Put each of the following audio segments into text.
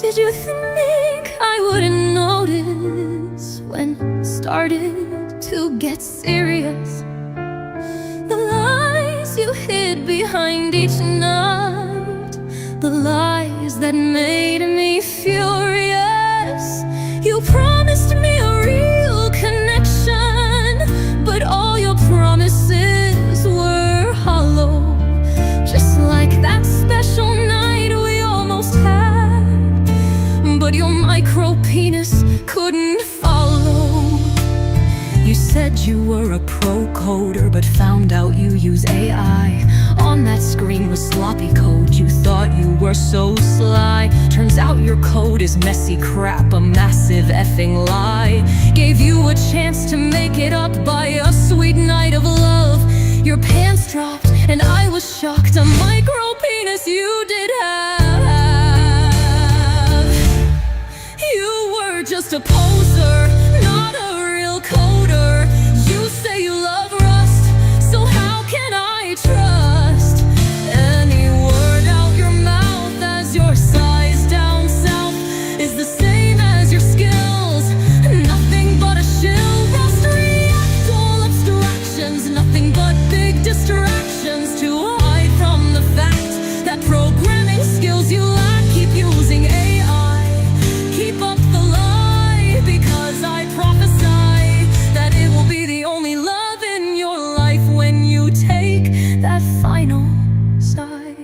Did you think I wouldn't notice when it started to get serious? The lies you hid behind each night, the lies that made me furious. You promised me a real connection, but all your promises were hollow. Just like that special night we almost had, but your micro penis couldn't follow. You said you were a pro coder, but found out you use AI. On that screen was sloppy code. You thought you were so sly. Turns out your code is messy crap, a massive effing lie. Gave you a chance to make it up by a sweet night of love. Your pants dropped and I was shocked. A micro penis you did have. You were just a poser, not a real coder. You say you love Rust, so how can I trust any word out your mouth? As your size down south is the same as your skills. Nothing but a shill. Rust react all abstractions, nothing but big distractions to hide from the fact that programming skills you lack. Keep using AI, keep up the lie, because I prophesy that it will be the only love in your life when you take that final sigh.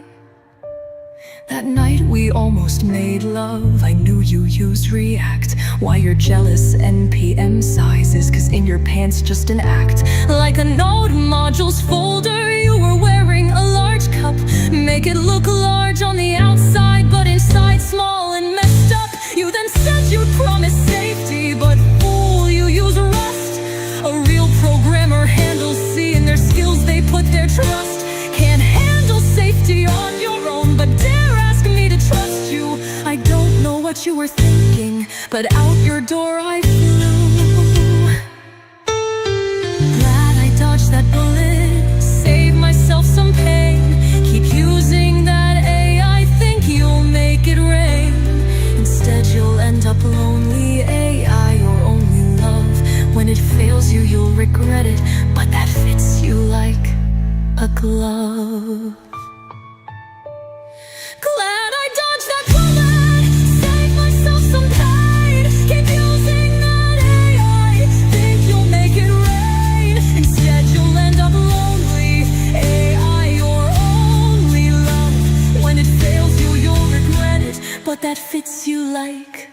That night we almost made love. I knew you used React. Why you're jealous NPM sizes, cause in your pants just an act. Like a node modules folder, you were wearing a large cup. Make it look large on the outside, but inside small and messed up. You then said you'd promise safety, but fool, you use Rust. A real programmer handles C, in their skills they put their trust. Can't handle safety on your own, but dare ask me to trust you. I don't know what you were thinking, but out your door I flew. Glad I dodged that bullet, save myself some pain. Keep using that AI, think you'll make it rain. Instead you'll end up lonely. AI, your only love. When it fails you, you'll regret it, but that fits you like a glove. Glad I dodged that bullet, save myself some pain. Keep using that AI, think you'll make it rain. Instead you'll end up lonely. AI, your only love. When it fails you, you'll regret it, but that fits you like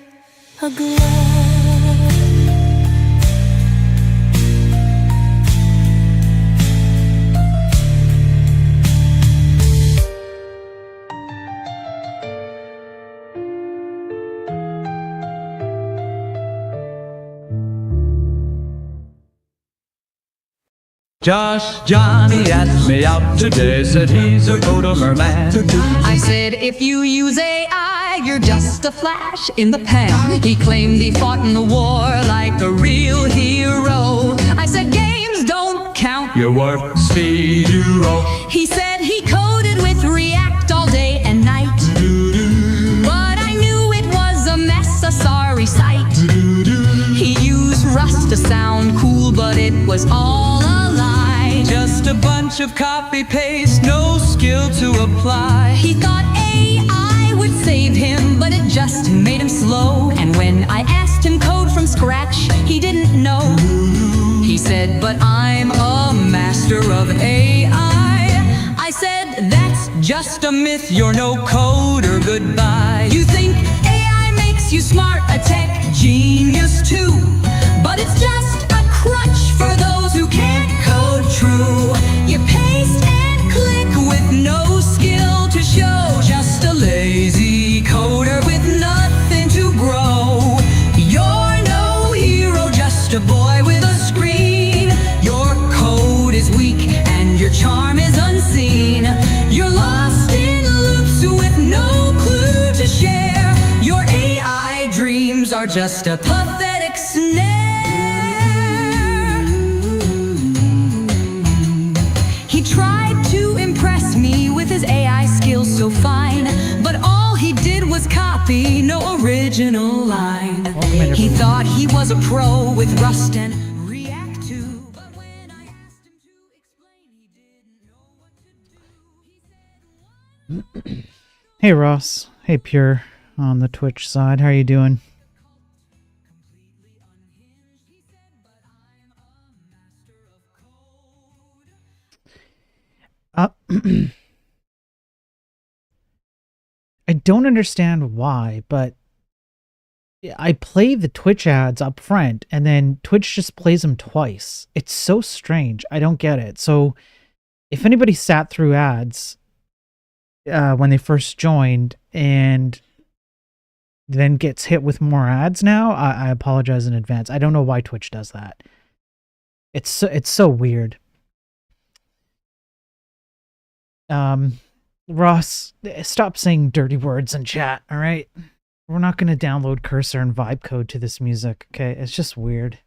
a glove. Johnny asked me out today, said he's a coder man. I said, if you use AI, you're just a flash in the pan. He claimed he fought in the war like a real hero. I said, games don't count. Your work speed you roll. He said he coded with React all day and night, but I knew it was a mess, a sorry sight. He used Rust to sound cool, but it was all a lie. Just a bunch of copy-paste, no skill to apply. He thought AI would save him, but it just made him slow. And when I asked him code from scratch, he didn't know. He said, but I'm a master of AI. I said, that's just a myth, you're no coder, goodbye. You think AI makes you smart, a tech genius too, but it's just a crutch for those who can't code true. You paste and click with no skill to show, just a lazy coder with nothing to grow. You're no hero, just a boy with a screen. Your code is weak and your charm is unseen. You're lost in loops with no clue to share. Your AI dreams are just a pathetic snare. He tried to impress me with his AI skills so fine, but all he did was copy, no original line. everyone. He thought he was a pro with Rust and React too. But when I asked him to explain, he didn't know what to do. He said, Hey Ross. Hey Pure on the Twitch side. How are you doing? I don't understand why, but I play the Twitch ads up front and then Twitch just plays them twice. It's so strange. I don't get it. So if anybody sat through ads when they first joined and then gets hit with more ads now, I apologize in advance. I don't know why Twitch does that. It's so weird. Ross, stop saying dirty words in chat, all right? We're not going to download cursor and vibe code to this music, okay? It's just weird.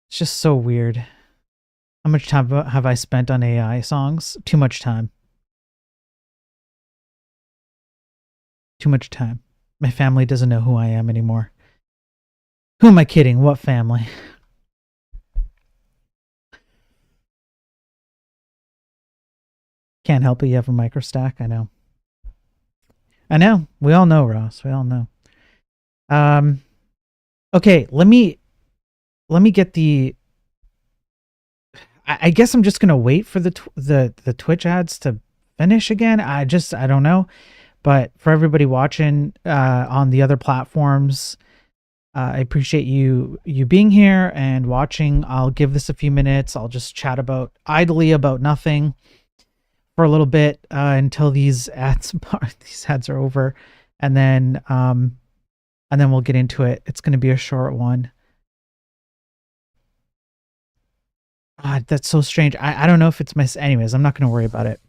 It's just so weird. How much time have I spent on AI songs? Too much time. Too much time. My family doesn't know who I am anymore. Who am I kidding? What family? Can't help it, you have a microstack. I know. I know. We all know, Ross. We all know. Okay, let me get the. I guess I'm just gonna wait for the Twitch ads to finish again. I don't know, but for everybody watching on the other platforms, I appreciate you being here and watching. I'll give this a few minutes. I'll just chat idly about nothing for a little bit until these ads are over, and then we'll get into it. It's going to be a short one. God, that's so strange. I don't know if it's anyways, I'm not going to worry about it.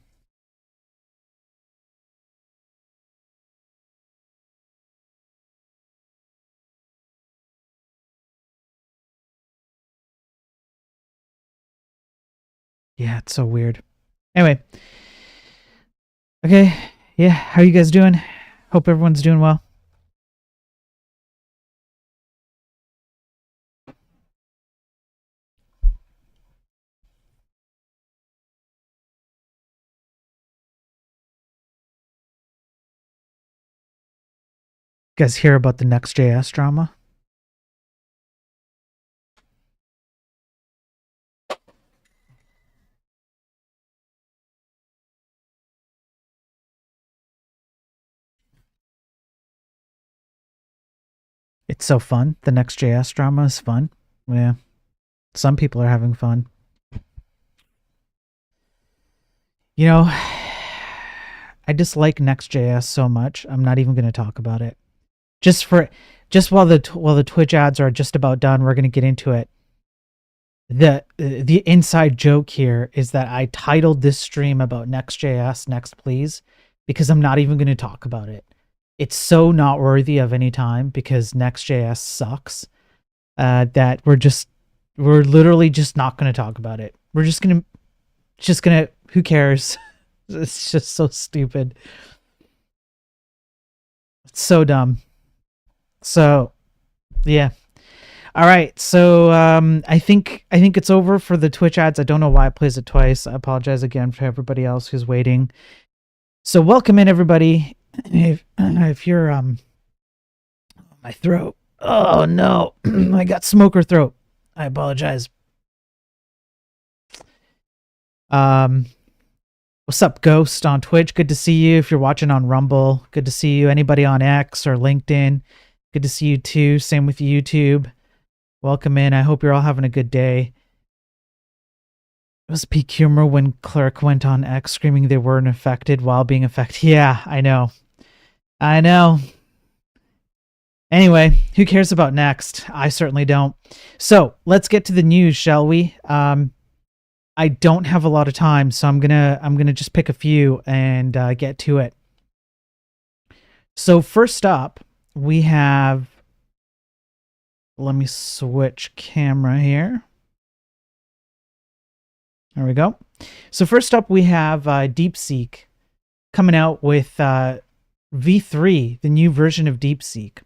Yeah, it's so weird. Anyway. Okay. Yeah, how you guys doing? Hope everyone's doing well. You guys hear about the NextJS drama? It's so fun. The NextJS drama is fun. Yeah. Some people are having fun. You know, I dislike NextJS so much. I'm not even going to talk about it. Just while the Twitch ads are just about done, we're going to get into it. The inside joke here is that I titled this stream about NextJS Next Please because I'm not even going to talk about it. It's so not worthy of any time because NextJS sucks that we're literally just not going to talk about it. We're just gonna who cares? It's just so stupid. It's so dumb. So yeah. All right, so I think it's over for the Twitch ads. I don't know why it plays it twice. I apologize again for everybody else who's waiting. So welcome in everybody. If you're my throat. Oh no, I got smoker throat. I apologize. What's up, Ghost on Twitch? Good to see you. If you're watching on Rumble, good to see you. Anybody on X or LinkedIn, good to see you too. Same with YouTube. Welcome in. I hope you're all having a good day. It was peak humor when Clerk went on X screaming they weren't affected while being affected. Yeah, I know. I know. Anyway, who cares about Next? I certainly don't. So let's get to the news, shall we? I don't have a lot of time, so I'm gonna just pick a few and get to it. So first up, we have. Let me switch camera here. There we go. So first up, we have DeepSeek coming out with V3, the new version of DeepSeek.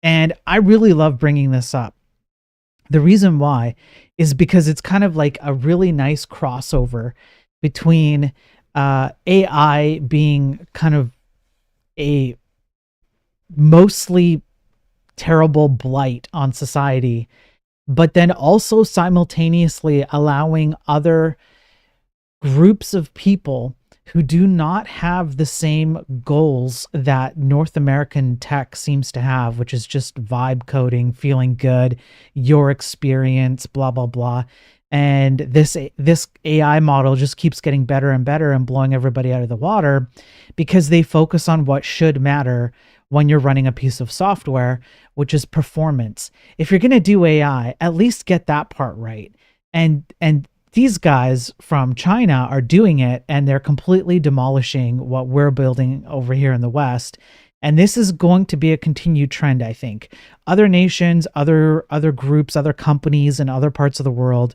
And I really love bringing this up. The reason why is because it's kind of like a really nice crossover between AI being kind of a mostly terrible blight on society, but then also simultaneously allowing other groups of people who do not have the same goals that North American tech seems to have, which is just vibe coding, feeling good, your experience, blah, blah, blah. And this AI model just keeps getting better and better and blowing everybody out of the water because they focus on what should matter when you're running a piece of software, which is performance. If you're going to do AI, at least get that part right. And these guys from China are doing it, and they're completely demolishing what we're building over here in the West. And this is going to be a continued trend, I think. Other nations, other groups, other companies in other parts of the world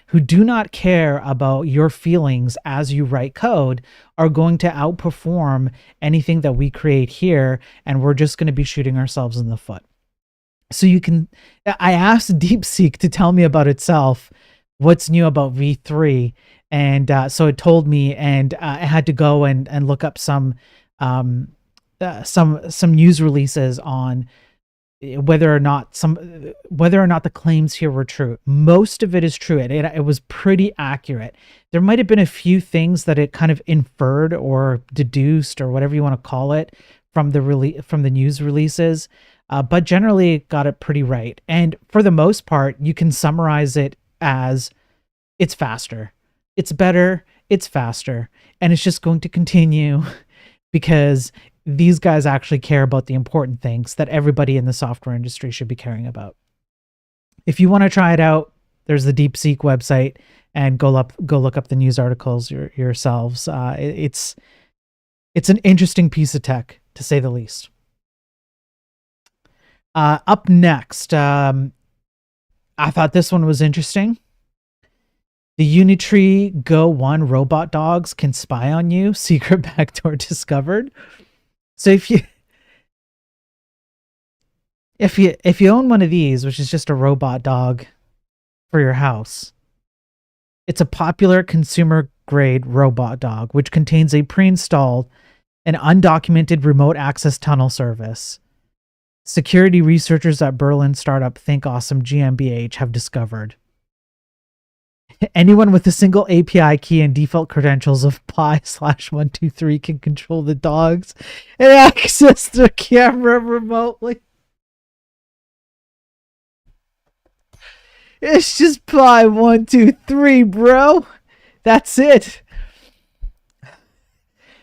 who do not care about your feelings as you write code are going to outperform anything that we create here, and we're just going to be shooting ourselves in the foot. So I asked DeepSeek to tell me about itself, what's new about V3, and so it told me, and I had to go and look up some news releases on whether or not the claims here were true. Most of it is true. It was pretty accurate. There might have been a few things that it kind of inferred or deduced or whatever you want to call it from the news releases, but generally it got it pretty right. And for the most part, you can summarize it as it's faster, it's better, it's faster, and it's just going to continue because these guys actually care about the important things that everybody in the software industry should be caring about. If you want to try it out, there's the DeepSeek website, and go look up the news articles yourselves. It's an interesting piece of tech, to say the least. Up next, I thought this one was interesting. The Unitree Go 1 robot dogs can spy on you. Secret backdoor discovered. So if you own one of these, which is just a robot dog for your house, it's a popular consumer grade robot dog, which contains a pre-installed and undocumented remote access tunnel service. Security researchers at Berlin startup Think Awesome GmbH have discovered. Anyone with a single API key and default credentials of pi/123 can control the dogs and access their camera remotely. It's just pi123, bro. That's it.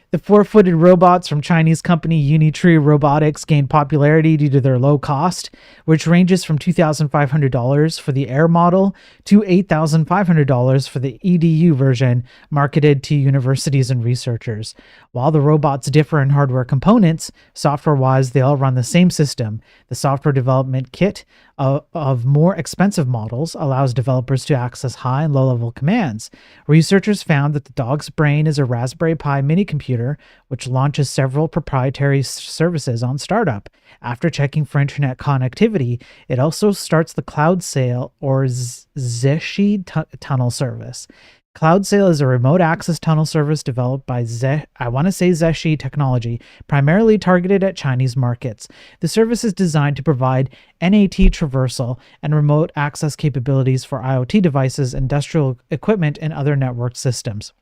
The four-footed robots from Chinese company Unitree Robotics gained popularity due to their low cost, which ranges from $2,500 for the Air model to $8,500 for the EDU version, marketed to universities and researchers. While the robots differ in hardware components, software-wise they all run the same system. The software development kit of more expensive models allows developers to access high and low-level commands. Researchers found that the dog's brain is a Raspberry Pi mini computer, which launches several proprietary services on startup. After checking for internet connectivity, it also starts the CloudSail or Zeshi tunnel service. CloudSail is a remote access tunnel service developed by Zeshi technology, primarily targeted at Chinese markets. The service is designed to provide NAT traversal and remote access capabilities for IoT devices, industrial equipment, and other network systems.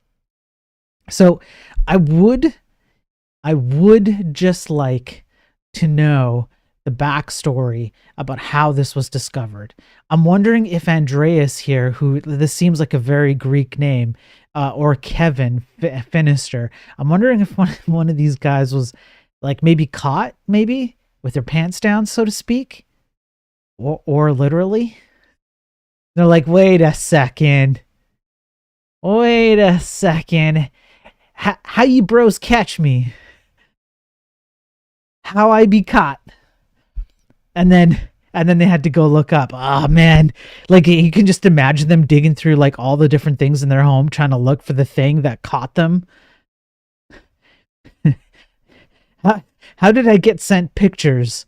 So I would just like to know the backstory about how this was discovered. I'm wondering if Andreas here, who this seems like a very Greek name, or Kevin Finister, I'm wondering if one of these guys was like maybe caught, maybe with their pants down, so to speak, or literally. They're like, wait a second. How you bros catch me? How I be caught? And then they had to go look up. Oh man, like you can just imagine them digging through like all the different things in their home trying to look for the thing that caught them. How did I get sent pictures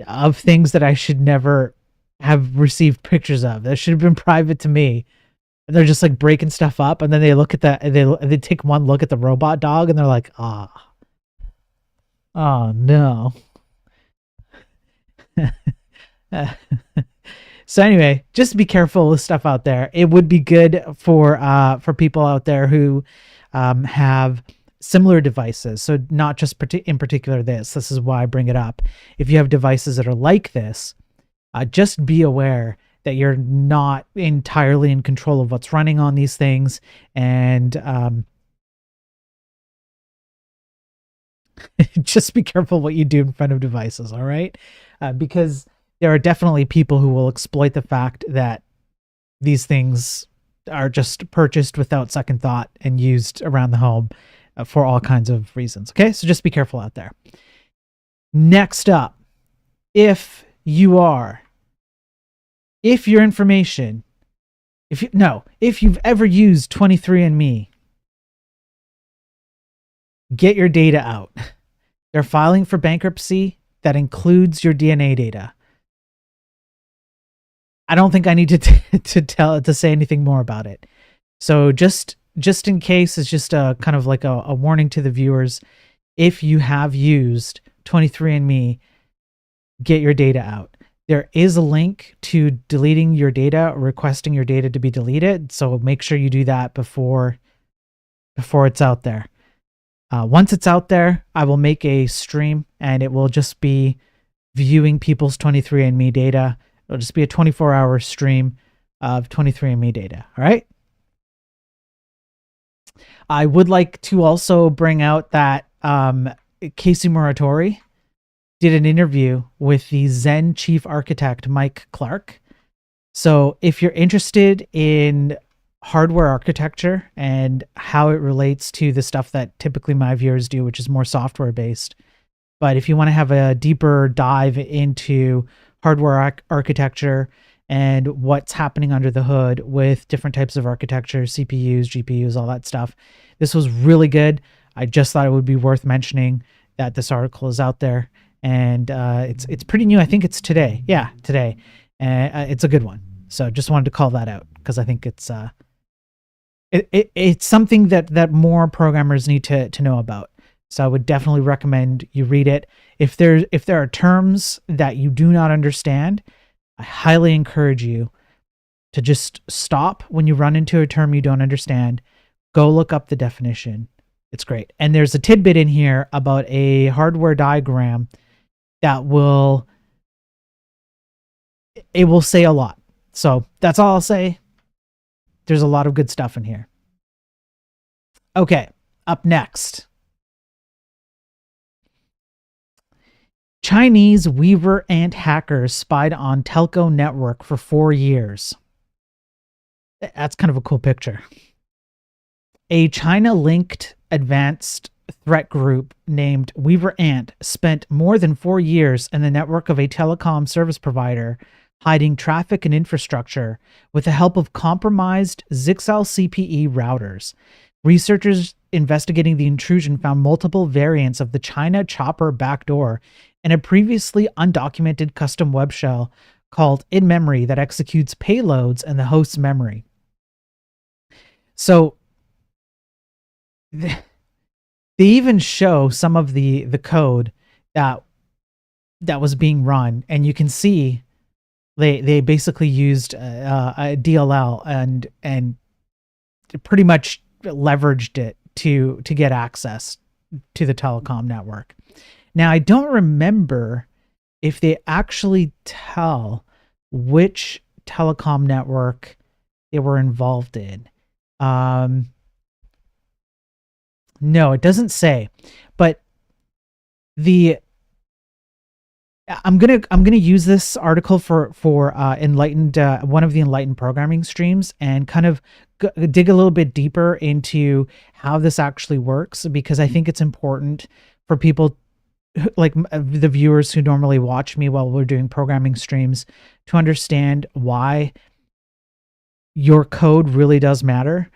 of things that I should never have received pictures of? That should have been private to me. And they're just like breaking stuff up, and then they look at that, and they take one look at the robot dog, and they're like, oh no. So anyway, just be careful with stuff out there. It would be good for people out there who have similar devices. So not just in particular this. This is why I bring it up. If you have devices that are like this, just be aware that you're not entirely in control of what's running on these things, and just be careful what you do in front of devices. All right, because there are definitely people who will exploit the fact that these things are just purchased without second thought and used around the home for all kinds of reasons. Okay, so just be careful out there. Next up, if your information, if you've ever used 23andMe, get your data out. They're filing for bankruptcy. That includes your DNA data. I don't think I need to say anything more about it. So just in case, it's just a kind of like a warning to the viewers. If you have used 23andMe, get your data out. There is a link to deleting your data, requesting your data to be deleted. So make sure you do that before it's out there. Once it's out there, I will make a stream, and it will just be viewing people's 23andMe data. It'll just be a 24-hour stream of 23andMe data. All right. I would like to also bring out that Casey Muratori did an interview with the Zen chief architect, Mike Clark. So if you're interested in hardware architecture and how it relates to the stuff that typically my viewers do, which is more software based, but if you want to have a deeper dive into hardware architecture and what's happening under the hood with different types of architecture, CPUs, GPUs, all that stuff, this was really good. I just thought it would be worth mentioning that this article is out there, and it's pretty new. I think it's today. Yeah, today. It's a good one. So just wanted to call that out because I think it's something that more programmers need to know about. So I would definitely recommend you read it. If there are terms that you do not understand, I highly encourage you to just stop when you run into a term you don't understand. Go look up the definition. It's great. And there's a tidbit in here about a hardware diagram that will say a lot. So that's all I'll say. There's a lot of good stuff in here. Okay, up next. Chinese Weaver Ant hackers spied on telco network for 4 years. That's kind of a cool picture. A China-linked advanced threat group named Weaver Ant spent more than 4 years in the network of a telecom service provider, hiding traffic and infrastructure with the help of compromised Zixel CPE routers. Researchers investigating the intrusion found multiple variants of the China Chopper backdoor and a previously undocumented custom web shell called in-memory that executes payloads in the host's memory. So they even show some of the code that was being run, and you can see they basically used a DLL and pretty much leveraged it to get access to the telecom network. Now, I don't remember if they actually tell which telecom network they were involved in. No, it doesn't say. But I'm gonna use this article for enlightened one of the enlightened programming streams and kind of dig a little bit deeper into how this actually works, because I think it's important for people like the viewers who normally watch me while we're doing programming streams to understand why your code really does matter.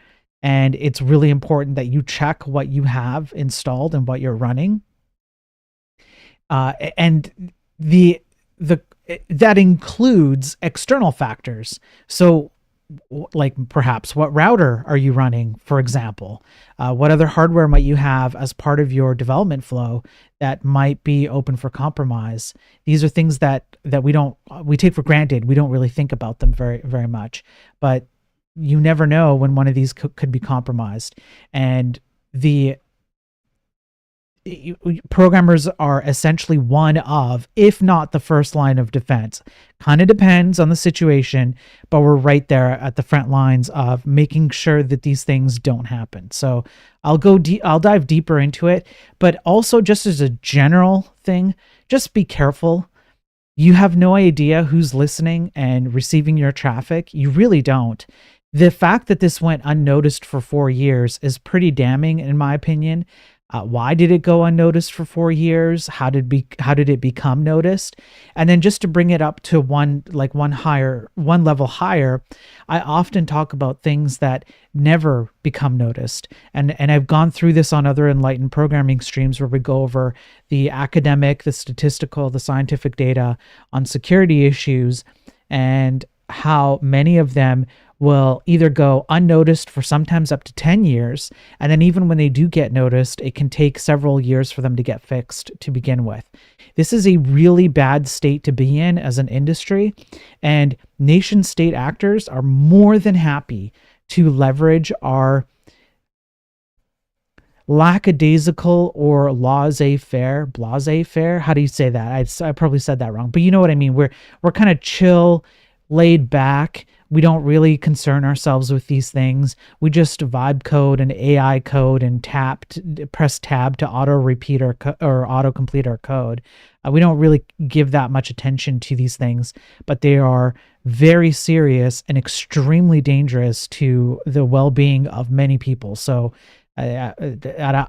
And it's really important that you check what you have installed and what you're running. And the that includes external factors. So like perhaps what router are you running, for example? What other hardware might you have as part of your development flow that might be open for compromise? These are things that we take for granted. We don't really think about them very much, but you never know when one of these could be compromised. And the programmers are essentially one of, if not the first line of defense. Kind of depends on the situation, but we're right there at the front lines of making sure that these things don't happen. So I'll dive deeper into it, but also just as a general thing, just be careful. You have no idea who's listening and receiving your traffic. You really don't. The fact that this went unnoticed for 4 years is pretty damning, in my opinion. Why did it go unnoticed for 4 years? How did it become noticed? And then just to bring it up to one level higher, I often talk about things that never become noticed. And I've gone through this on other enlightened programming streams where we go over the academic, the statistical, the scientific data on security issues, and how many of them will either go unnoticed for sometimes up to 10 years. And then even when they do get noticed, it can take several years for them to get fixed to begin with. This is a really bad state to be in as an industry. And nation state actors are more than happy to leverage our lackadaisical or laissez-faire, blasé-faire. How do you say that? I probably said that wrong, but you know what I mean. We're kind of chill, laid back. We don't really concern ourselves with these things. We just vibe code and AI code and press tab to auto repeat or auto complete our code. We don't really give that much attention to these things, but they are very serious and extremely dangerous to the well-being of many people. So at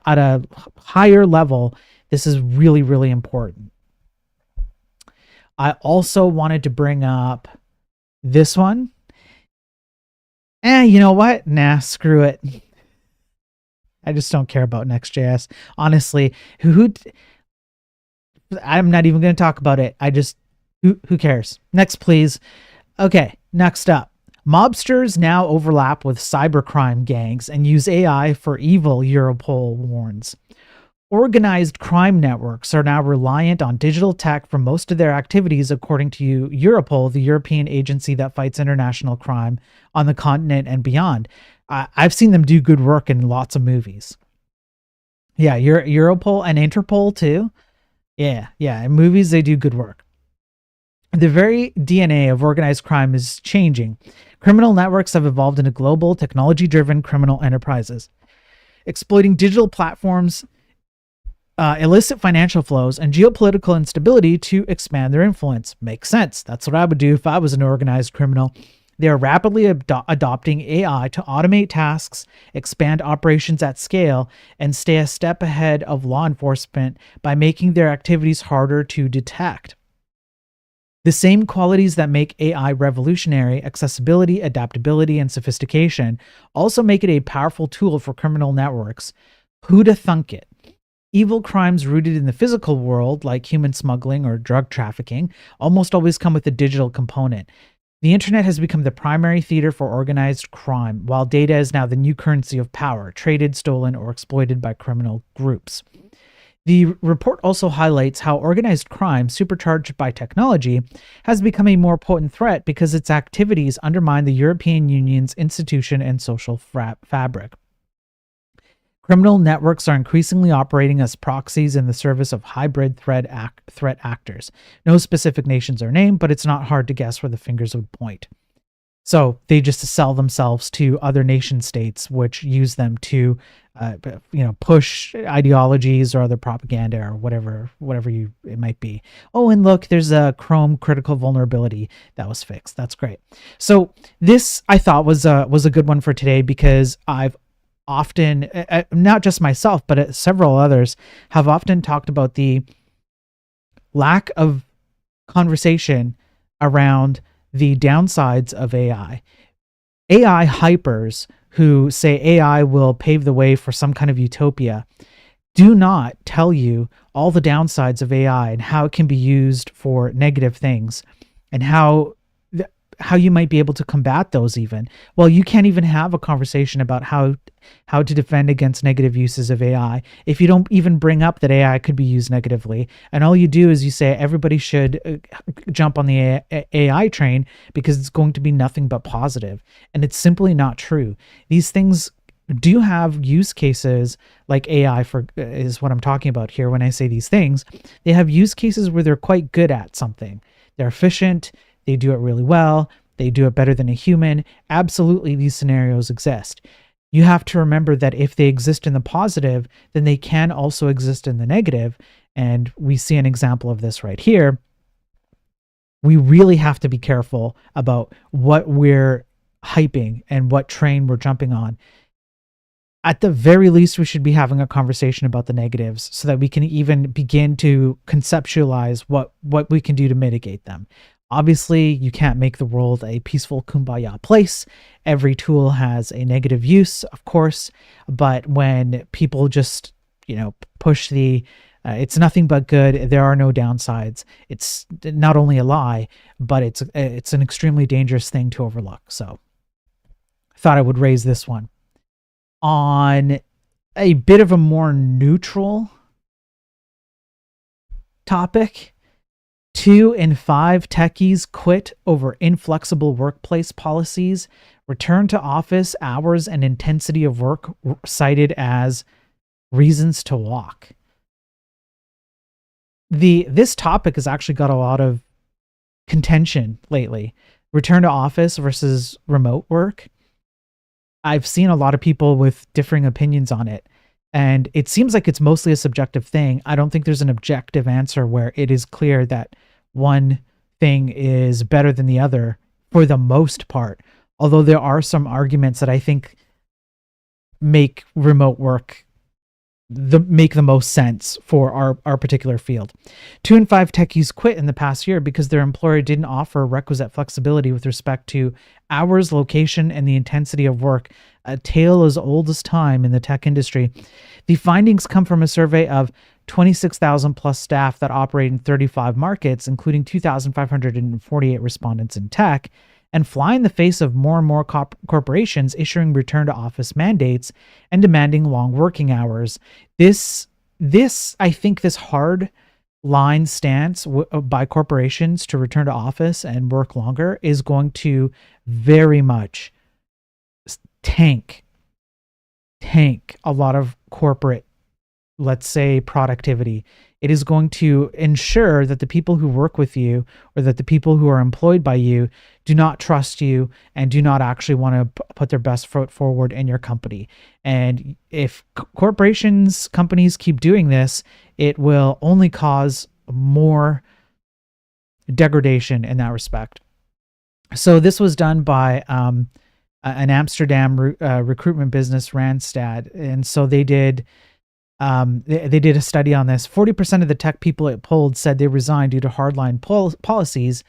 a higher level, this is really, really important. I also wanted to bring up this one. You know what? Nah, screw it. I just don't care about Next.js. Honestly, I'm not even going to talk about it. Who cares? Next, please. Okay, next up. Mobsters now overlap with cybercrime gangs and use AI for evil, Europol warns. Organized crime networks are now reliant on digital tech for most of their activities, according to Europol, the European agency that fights international crime on the continent and beyond. I've seen them do good work in lots of movies. Yeah, Europol and Interpol too. Yeah, in movies they do good work. The very DNA of organized crime is changing. Criminal networks have evolved into global, technology-driven criminal enterprises, exploiting digital platforms, illicit financial flows, and geopolitical instability to expand their influence. Makes sense. That's what I would do if I was an organized criminal. They are rapidly adopting AI to automate tasks, expand operations at scale, and stay a step ahead of law enforcement by making their activities harder to detect. The same qualities that make AI revolutionary, accessibility, adaptability, and sophistication, also make it a powerful tool for criminal networks. Who'da thunk it? Evil crimes rooted in the physical world, like human smuggling or drug trafficking, almost always come with a digital component. The internet has become the primary theater for organized crime, while data is now the new currency of power, traded, stolen, or exploited by criminal groups. The report also highlights how organized crime, supercharged by technology, has become a more potent threat because its activities undermine the European Union's institution and social fabric. Criminal networks are increasingly operating as proxies in the service of hybrid threat actors. No specific nations are named, but it's not hard to guess where the fingers would point. So they just sell themselves to other nation states, which use them to, push ideologies or other propaganda or whatever it might be. Oh, and look, there's a Chrome critical vulnerability that was fixed. That's great. So this I thought was a good one for today because I've often, not just myself, but several others have often talked about the lack of conversation around the downsides of AI. AI hypers who say AI will pave the way for some kind of utopia do not tell you all the downsides of AI and how it can be used for negative things, and how you might be able to combat those even. Well, you can't even have a conversation about how to defend against negative uses of AI if you don't even bring up that AI could be used negatively. And all you do is you say everybody should jump on the AI train because it's going to be nothing but positive. And it's simply not true. These things do have use cases, like AI is what I'm talking about here when I say these things. They have use cases where they're quite good at something. They're efficient. They do it really well. They do it better than a human. Absolutely, these scenarios exist. You have to remember that if they exist in the positive, then they can also exist in the negative. And we see an example of this right here. We really have to be careful about what we're hyping and what train we're jumping on. At the very least, we should be having a conversation about the negatives so that we can even begin to conceptualize what we can do to mitigate them. Obviously, you can't make the world a peaceful kumbaya place. Every tool has a negative use, of course, but when people just, push the it's nothing but good, there are no downsides, it's not only a lie, but it's an extremely dangerous thing to overlook. So I thought I would raise this one. On a bit of a more neutral topic, 2 in 5 techies quit over inflexible workplace policies. Return to office hours and intensity of work cited as reasons to walk. This topic has actually got a lot of contention lately. Return to office versus remote work. I've seen a lot of people with differing opinions on it, and it seems like it's mostly a subjective thing. I don't think there's an objective answer where it is clear that one thing is better than the other for the most part, although there are some arguments that I think make remote work make the most sense for our particular field. 2 in 5 techies quit in the past year because their employer didn't offer requisite flexibility with respect to hours, location, and the intensity of work, a tale as old as time in the tech industry. The findings come from a survey of 26,000 plus staff that operate in 35 markets, including 2,548 respondents in tech, and fly in the face of more and more corporations issuing return to office mandates and demanding long working hours. This I think this hard line stance by corporations to return to office and work longer is going to very much tank a lot of corporate, let's say, productivity. It is going to ensure that the people who work with you, or that the people who are employed by you, do not trust you and do not actually want to put their best foot forward in your company. And if companies keep doing this, it will only cause more degradation in that respect. So this was done by an Amsterdam recruitment business, Randstad, and so they did a study on this. 40% of the tech people it polled said they resigned due to hardline policies,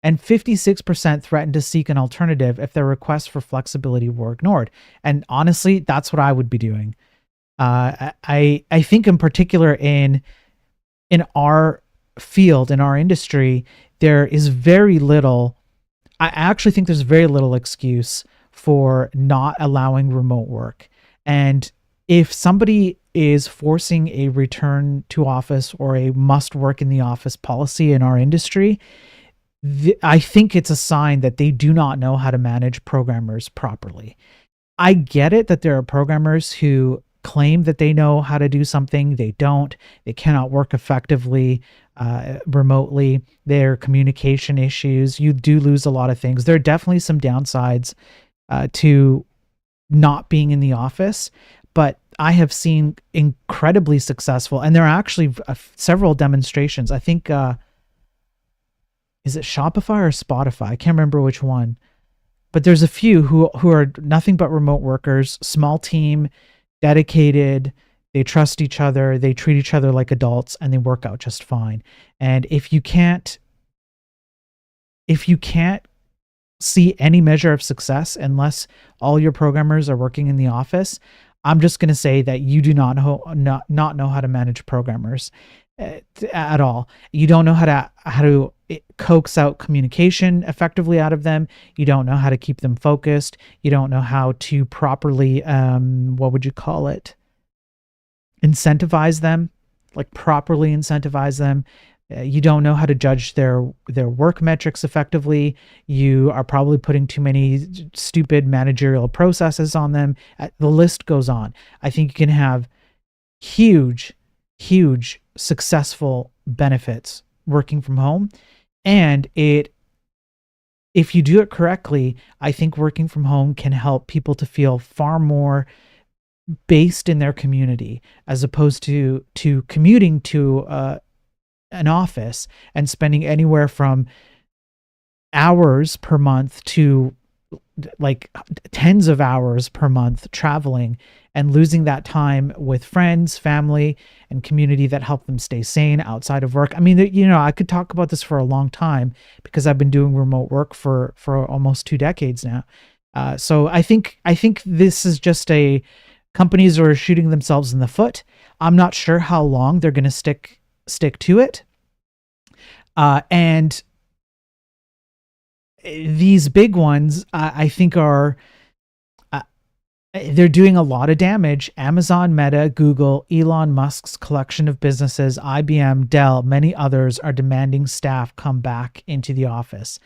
and 56% threatened to seek an alternative if their requests for flexibility were ignored. And honestly, that's what I would be doing. I think in particular in our field, in our industry, there is very little. I actually think there's very little excuse for not allowing remote work. And if somebody is forcing a return to office or a must work in the office policy in our industry, I think it's a sign that they do not know how to manage programmers properly. I get it that there are programmers who claim that they know how to do something. They don't. They cannot work effectively remotely. There are communication issues. You do lose a lot of things. There are definitely some downsides to not being in the office, but I have seen incredibly successful, and there are actually several demonstrations. I think, is it Shopify or Spotify? I can't remember which one, but there's a few who are nothing but remote workers, small team, dedicated. They trust each other. They treat each other like adults, and they work out just fine. And if you can't see any measure of success unless all your programmers are working in the office, I'm just going to say that you do not know how to manage programmers. at all. You don't know how to coax out communication effectively out of them. You don't know how to keep them focused. You don't know how to properly, what would you call it? Incentivize them, like properly incentivize them. You don't know how to judge their work metrics effectively. You are probably putting too many stupid managerial processes on them. The list goes on. I think you can have huge successful benefits working from home, and if you do it correctly, I think working from home can help people to feel far more based in their community, as opposed to commuting to an office and spending anywhere from hours per month to like tens of hours per month traveling, and losing that time with friends, family, and community that help them stay sane outside of work. I mean, I could talk about this for a long time because I've been doing remote work for almost 2 decades now. So I think this is just companies are shooting themselves in the foot. I'm not sure how long they're going to stick to it. And these big ones, I think they're doing a lot of damage. Amazon, Meta, Google, Elon Musk's collection of businesses, IBM, Dell, many others are demanding staff come back into the office.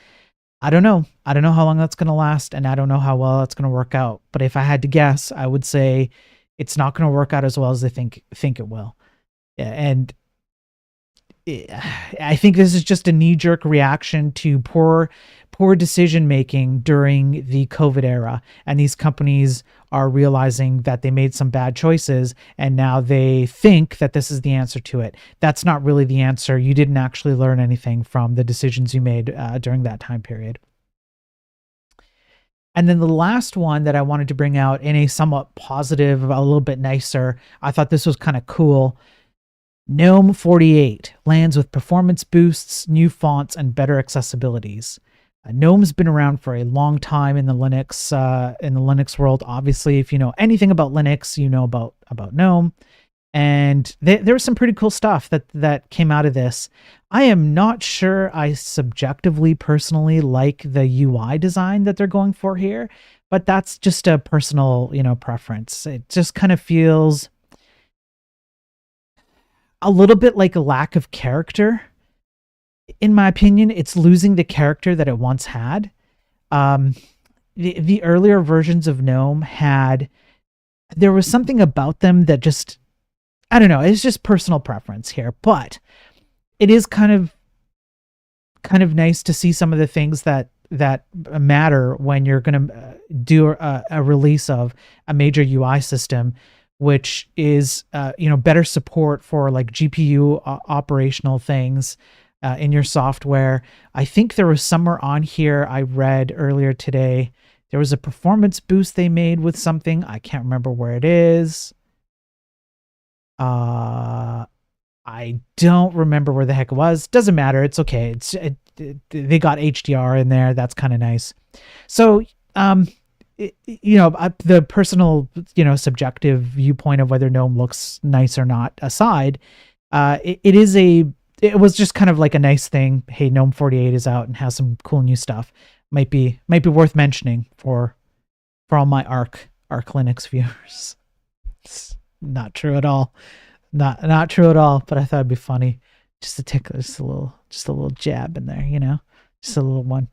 I don't know how long that's going to last, and I don't know how well that's going to work out. But if I had to guess, I would say it's not going to work out as well as they think it will. And I think this is just a knee-jerk reaction to poor decision making during the COVID era, and these companies are realizing that they made some bad choices, and now they think that this is the answer to it. That's not really the answer. You didn't actually learn anything from the decisions you made during that time period. And then the last one that I wanted to bring out in a somewhat positive, a little bit nicer, I thought this was kind of cool. GNOME 48 lands with performance boosts, new fonts, and better accessibilities. GNOME's been around for a long time in the Linux world. Obviously, if you know anything about Linux, you know about GNOME. And there was some pretty cool stuff that came out of this. I am not sure I subjectively, personally like the UI design that they're going for here, but that's just a personal, preference. It just kind of feels a little bit like a lack of character. In my opinion, it's losing the character that it once had. The earlier versions of GNOME there was something about them that just, I don't know, it's just personal preference here, but it is kind of nice to see some of the things that matter when you're going to do a release of a major UI system, which is, better support for like GPU operational things in your software. I think there was somewhere on here I read earlier today, there was a performance boost they made with something. I can't remember where it is. I don't remember where the heck it was. Doesn't matter. It's okay. They got HDR in there. That's kind of nice. So, the personal, subjective viewpoint of whether GNOME looks nice or not aside, it was just kind of like a nice thing. Hey, GNOME 48 is out and has some cool new stuff. Might be worth mentioning for all my Arc Linux viewers. It's not true at all. Not true at all, but I thought it'd be funny just to tickle, just a little jab in there, just a little one.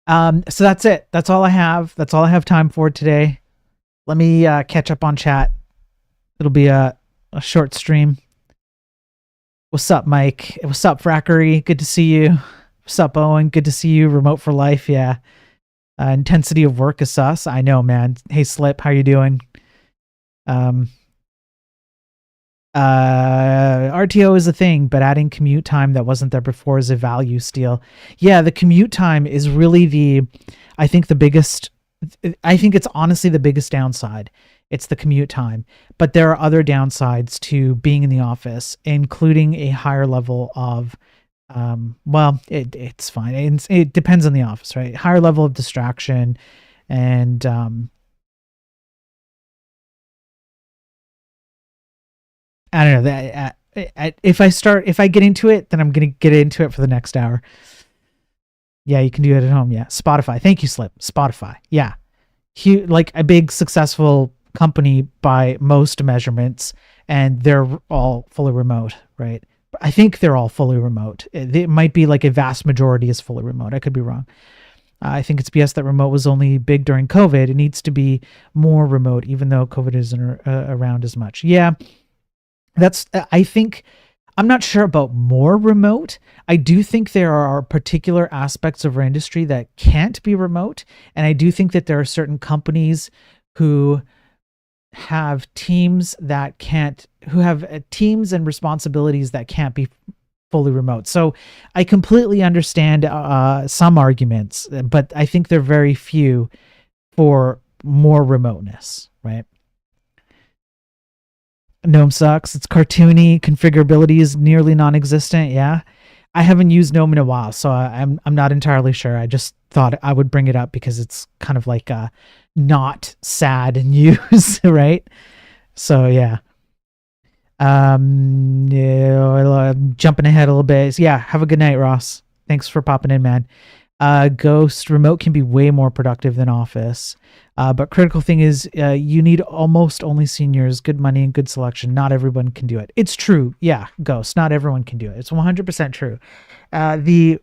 So that's it. That's all I have. That's all I have time for today. Let me catch up on chat. It'll be a short stream. What's up, Mike? What's up, Frackery? Good to see you. What's up, Owen? Good to see you. Remote for life. Yeah. Intensity of work is sus. I know, man. Hey, Slip, how you doing? RTO is a thing, but adding commute time that wasn't there before is a value steal. Yeah, the commute time is really I think it's honestly the biggest downside. It's the commute time, but there are other downsides to being in the office, including a higher level of, it's fine. It depends on the office, right? Higher level of distraction and I don't know that. If I get into it, then I'm gonna get into it for the next hour. Yeah, you can do it at home. Yeah, Spotify. Thank you, Slip. Spotify. Yeah, huge, like a big successful company by most measurements, and they're all fully remote, right? I think they're all fully remote. It might be like a vast majority is fully remote. I could be wrong. I think it's BS that remote was only big during COVID. It needs to be more remote, even though COVID isn't around as much. Yeah, I think, I'm not sure about more remote. I do think there are particular aspects of our industry that can't be remote. And I do think that there are certain companies who have teams teams and responsibilities that can't be fully remote. So I completely understand some arguments, but I think they're very few for more remoteness, right? GNOME sucks. It's cartoony. Configurability is nearly non-existent. Yeah, I haven't used GNOME in a while, so I'm not entirely sure. I just thought I would bring it up because it's kind of like not sad news, right? So yeah. Yeah, jumping ahead a little bit. Yeah, have a good night, Ross. Thanks for popping in, man. Ghost remote can be way more productive than Office. But critical thing is you need almost only seniors, good money, and good selection. Not everyone can do it. It's true. Yeah, Ghost. Not everyone can do it. It's 100% true. The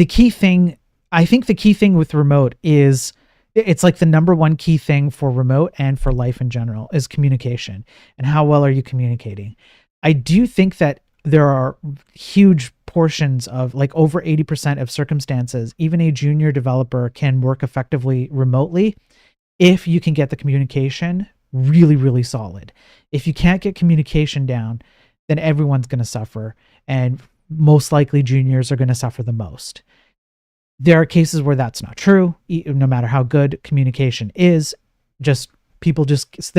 key thing, I think the key thing with remote is, it's like the number one key thing for remote and for life in general is communication. And how well are you communicating? I do think that there are huge portions of, like, over 80% of circumstances, even a junior developer can work effectively remotely if you can get the communication really, really solid. If you can't get communication down, then everyone's going to suffer, and most likely juniors are going to suffer the most. There are cases where that's not true, no matter how good communication is. There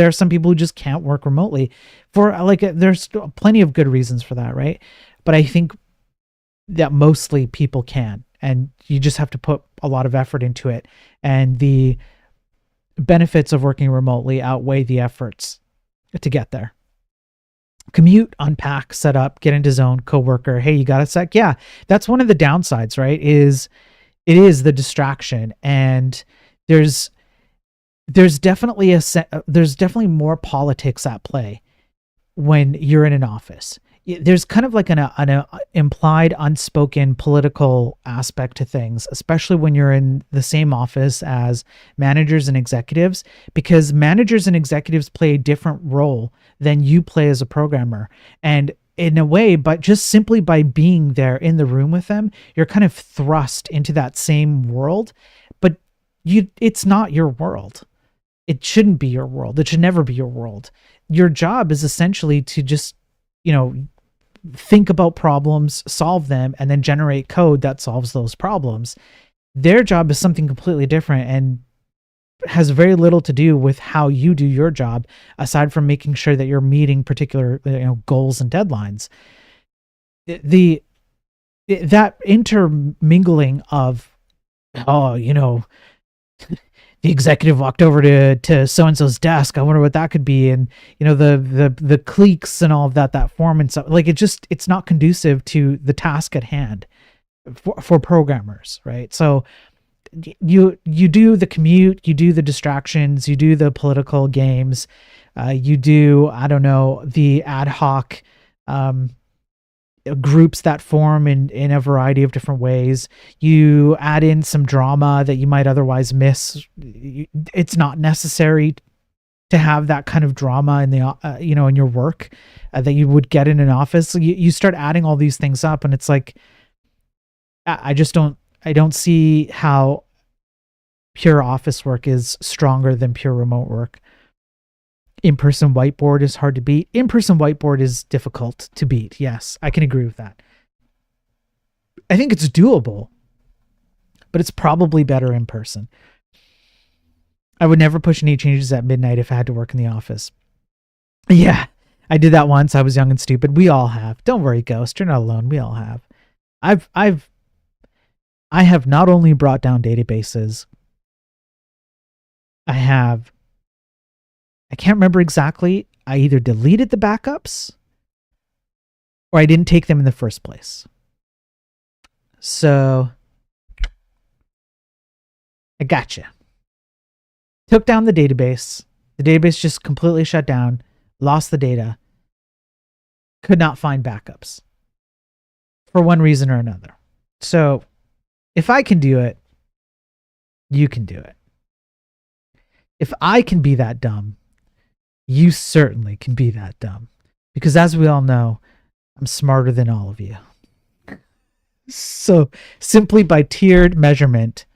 are some people who just can't work remotely there's plenty of good reasons for that, right? But I think that mostly people can, and you just have to put a lot of effort into it. And the benefits of working remotely outweigh the efforts to get there. Commute, unpack, set up, get into zone, coworker. Hey, you got a sec? Yeah, that's one of the downsides, right? It is the distraction, and there's definitely more politics at play when you're in an office. There's kind of like an implied, unspoken political aspect to things, especially when you're in the same office as managers and executives, because managers and executives play a different role than you play as a programmer. And in a way, but just simply by being there in the room with them, you're kind of thrust into that same world, but it's not your world. It shouldn't be your world. It should never be your world. Your job is essentially to just, think about problems, solve them, and then generate code that solves those problems. Their job is something completely different and has very little to do with how you do your job, aside from making sure that you're meeting particular goals and deadlines. That intermingling of, the executive walked over to so-and-so's desk, I wonder what that could be, and the cliques and all of that form and stuff, like, it's not conducive to the task at hand for programmers, right? So you do the commute, you do the distractions, you do the political games, you do, I don't know, the ad hoc groups that form in a variety of different ways. You add in some drama that you might otherwise miss. It's not necessary to have that kind of drama in the in your work that you would get in an office. So you start adding all these things up, and it's like, I don't see how pure office work is stronger than pure remote work. In-person whiteboard is hard to beat. In-person whiteboard is difficult to beat. Yes, I can agree with that. I think it's doable, but it's probably better in person. I would never push any changes at midnight if I had to work in the office. Yeah, I did that once. I was young and stupid. We all have. Don't worry, Ghost. You're not alone. We all have. I have not only brought down databases, I have I can't remember exactly. I either deleted the backups or I didn't take them in the first place. So I gotcha. Took down the database. The database just completely shut down, lost the data, could not find backups for one reason or another. So if I can do it, you can do it. If I can be that dumb, you certainly can be that dumb. Because as we all know, I'm smarter than all of you. So simply by tiered measurement,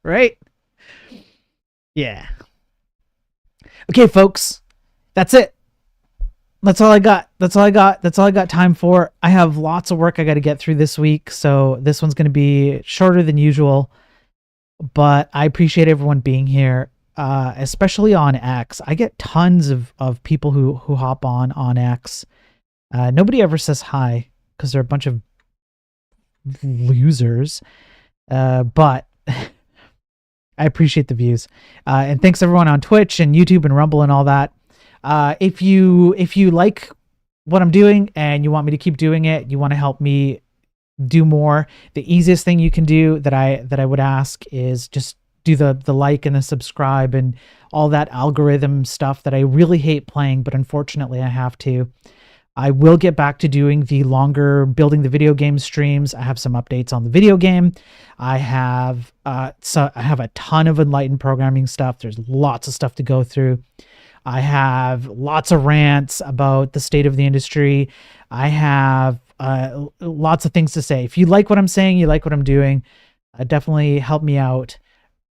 right? Yeah. Okay, folks, that's it. That's all I got. That's all I got time for. I have lots of work I got to get through this week, so this one's going to be shorter than usual. But I appreciate everyone being here, especially on X. I get tons of people who hop on X. Nobody ever says hi because they're a bunch of losers. But I appreciate the views. And thanks everyone on Twitch and YouTube and Rumble and all that. If you like what I'm doing and you want me to keep doing it, you want to help me do more, the easiest thing you can do that I would ask is just do the like and the subscribe and all that algorithm stuff that I really hate playing, but unfortunately I have to. I will get back to doing the longer building the video game streams. I have some updates on the video game. I have a ton of enlightened programming stuff. There's lots of stuff to go through. I have lots of rants about the state of the industry. I have lots of things to say. If you like what I'm saying, you like what I'm doing, definitely help me out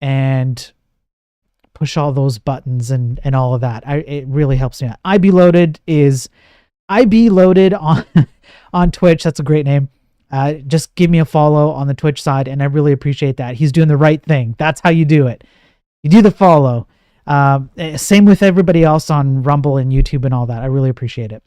and push all those buttons and all of that. It really helps me out. IB Loaded is IB Loaded on Twitch. That's a great name. Just give me a follow on the Twitch side, and I really appreciate that. He's doing the right thing. That's how you do it. You do the follow. Same with everybody else on Rumble and YouTube and all that. I really appreciate it.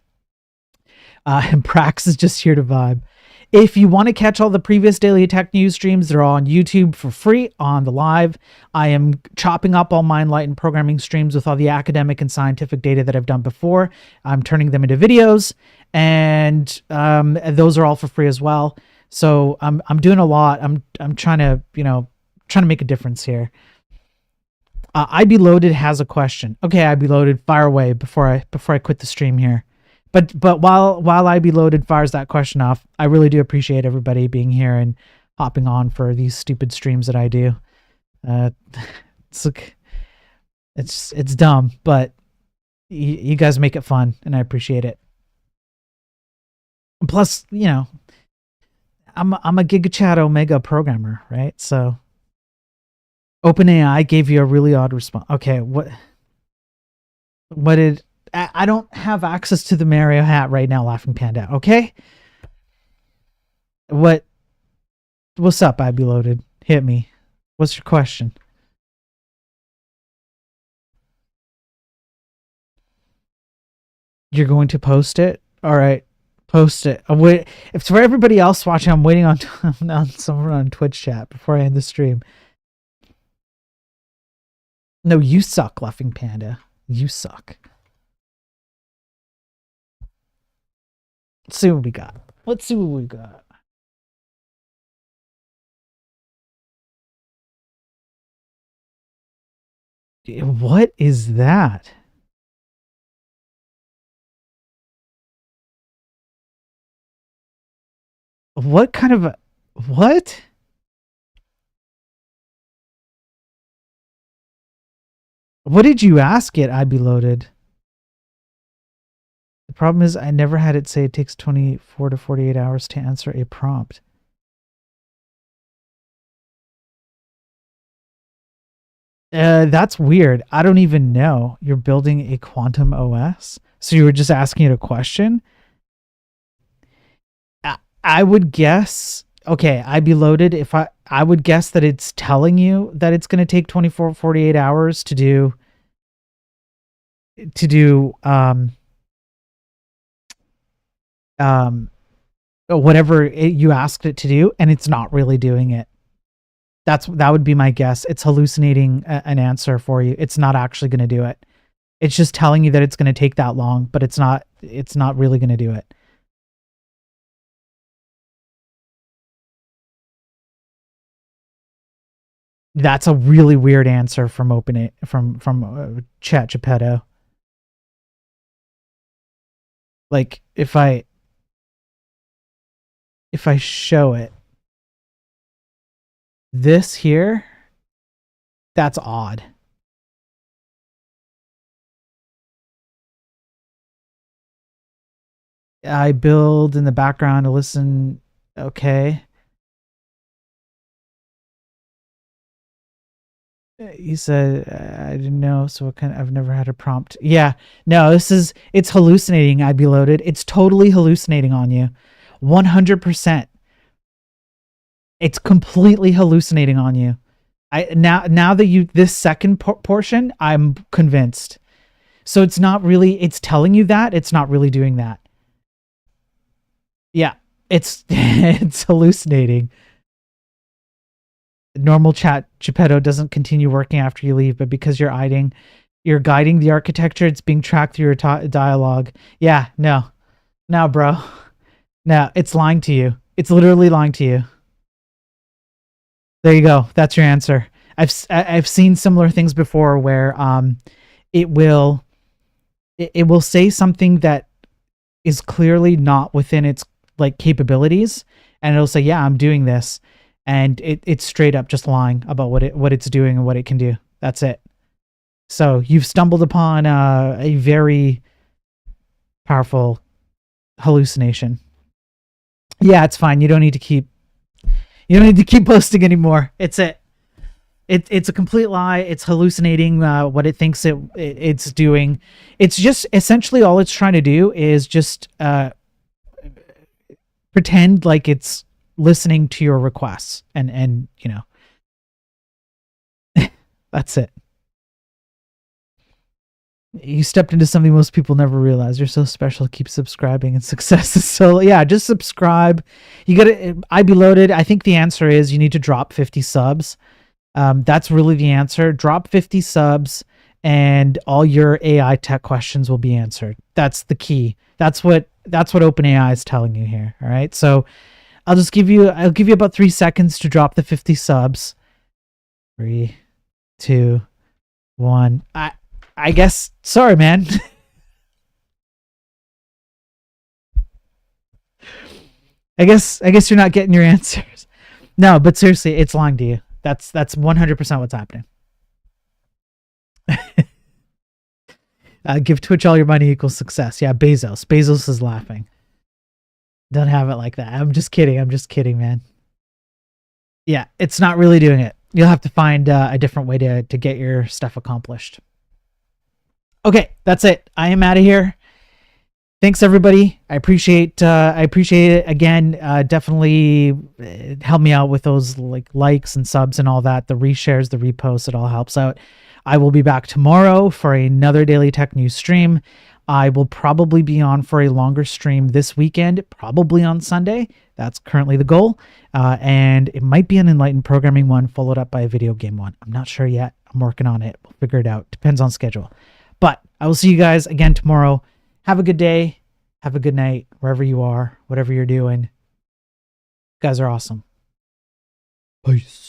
And Prax is just here to vibe. If you want to catch all the previous Daily Tech News streams, they're all on YouTube for free on the live. I am chopping up all my enlightened programming streams with all the academic and scientific data that I've done before. I'm turning them into videos, and those are all for free as well. So I'm doing a lot. I'm trying to make a difference here. IB Loaded has a question. Okay, IB Loaded, fire away before I quit the stream here. But while IB Loaded fires that question off, I really do appreciate everybody being here and hopping on for these stupid streams that I do. It's dumb, but you guys make it fun, and I appreciate it. Plus, I'm a GigaChat Omega programmer, right? So OpenAI gave you a really odd response. Okay, what did I don't have access to the Mario hat right now, Laughing Panda, okay? What's up, IB Loaded? Hit me. What's your question? You're going to post it? All right, post it. If for everybody else watching, I'm waiting on someone on Twitch chat before I end the stream. No, you suck, Laughing Panda. You suck. Let's see what we got. What is that? What kind of what? What did you ask it, IB Loaded? The problem is I never had it say it takes 24 to 48 hours to answer a prompt. That's weird. I don't even know. You're building a quantum OS? So you were just asking it a question? I would guess, okay, IB Loaded, if I would guess that it's telling you that it's going to take 24, 48 hours to do whatever you asked it to do, and it's not really doing it. That would be my guess. It's hallucinating an answer for you. It's not actually going to do it. It's just telling you that it's going to take that long, but it's not really going to do it. That's a really weird answer from Chat Geppetto. Like if I show it, this here, that's odd. I build in the background to listen. Okay. He said, I didn't know, so I've never had a prompt. Yeah, no, it's hallucinating, I be loaded. It's totally hallucinating on you. 100%. It's completely hallucinating on you. Now that this second portion, I'm convinced. So it's not really, it's telling you that, it's not really doing that. Yeah, it's it's hallucinating. Normal Chat Geppetto doesn't continue working after you leave, but because you're guiding the architecture, it's being tracked through your dialogue. Yeah, no, bro, no, it's lying to you. It's literally lying to you. There you go. That's your answer. I've seen similar things before where it will say something that is clearly not within its like capabilities, and it'll say, yeah, I'm doing this, and it's straight up just lying about what it's doing and what it can do. That's it. So you've stumbled upon a very powerful hallucination. Yeah, it's fine. You don't need to keep posting anymore. It's a complete lie. It's hallucinating what it thinks it's doing. It's just essentially all it's trying to do is just pretend like it's listening to your requests, and you know, that's it. You stepped into something most people never realize. You're so special. Keep subscribing, and success is so. Yeah, just subscribe. You gotta. I be loaded. I think the answer is you need to drop 50 subs. That's really the answer. Drop 50 subs, and all your AI tech questions will be answered. That's the key. That's what OpenAI is telling you here. All right. So I'll give you about 3 seconds to drop the 50 subs. 3, 2, 1. I guess. Sorry, man. I guess you're not getting your answers. No, but seriously, it's lying to you. That's 100% what's happening. Give Twitch all your money equals success. Yeah, Bezos. Bezos is laughing. Don't have it like that. I'm just kidding, man. Yeah, it's not really doing it. You'll have to find a different way to get your stuff accomplished. Okay, that's it. I am out of here. Thanks, everybody. I appreciate it. Again, definitely help me out with those likes and subs and all that. The reshares, the reposts, it all helps out. I will be back tomorrow for another Daily Tech News stream. I will probably be on for a longer stream this weekend, probably on Sunday. That's currently the goal. And it might be an enlightened programming one followed up by a video game one. I'm not sure yet. I'm working on it. We'll figure it out. Depends on schedule. But I will see you guys again tomorrow. Have a good day. Have a good night, wherever you are, whatever you're doing. You guys are awesome. Peace.